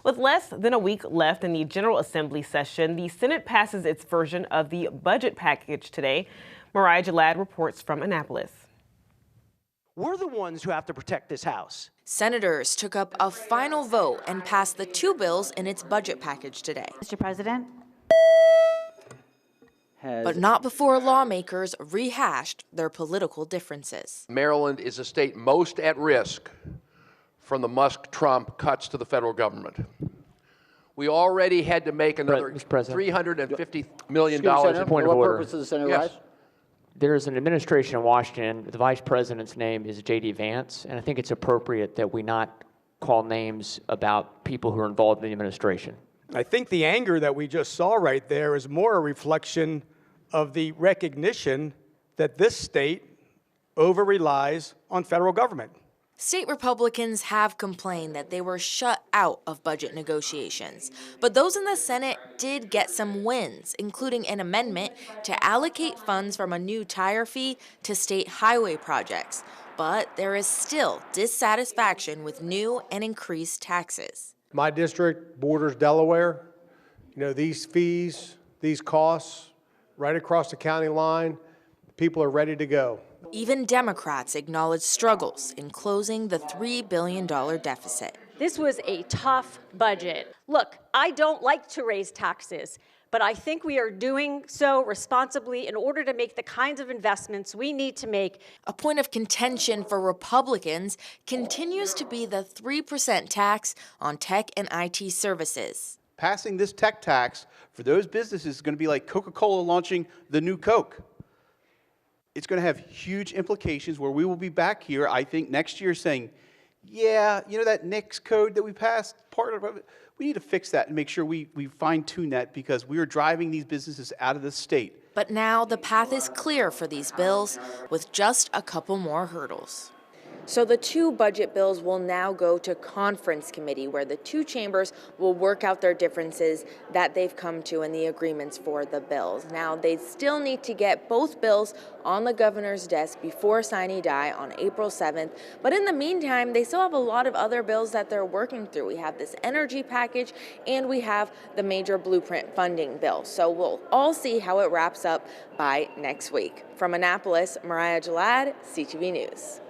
With less than a week left in the General Assembly session, the Senate passes its version of the budget package today. Mariah Jalad reports from Annapolis. We're the ones who have to protect this House. Senators took up a final vote and passed the two bills in its budget package today. Mr. President. But not before lawmakers rehashed their political differences. Maryland is the state most at risk from the Musk-Trump cuts to the federal government. We already had to make another $350 million. Point of order. Yes. There's an administration in Washington. The vice president's name is J.D. Vance, and I think it's appropriate that we not call names about people who are involved in the administration. I think the anger that we just saw right there is more a reflection of the recognition that this state over-relies on federal government. State Republicans have complained that they were shut out of budget negotiations, but those in the Senate did get some wins, including an amendment to allocate funds from a new tire fee to state highway projects. But there is still dissatisfaction with new and increased taxes. My district borders Delaware. You know, these fees, these costs, right across the county line, people are ready to go. Even Democrats acknowledge struggles in closing the $3 billion deficit. This was a tough budget. Look, I don't like to raise taxes, but I think we are doing so responsibly in order to make the kinds of investments we need to make. A point of contention for Republicans continues to be the 3% tax on tech and IT services. Passing this tech tax for those businesses is going to be like Coca-Cola launching the new Coke. It's going to have huge implications where we will be back here, I think, next year saying, yeah, you know that NICS code that we passed, part of it, we need to fix that and make sure we fine-tune that because we are driving these businesses out of the state. But now the path is clear for these bills with just a couple more hurdles. So the two budget bills will now go to conference committee where the two chambers will work out their differences that they've come to in the agreements for the bills. Now they still need to get both bills on the governor's desk before sine die on April 7th. But in the meantime, they still have a lot of other bills that they're working through. We have this energy package and we have the major blueprint funding bill. So we'll all see how it wraps up by next week. From Annapolis, Mariah Jalad, CTV News.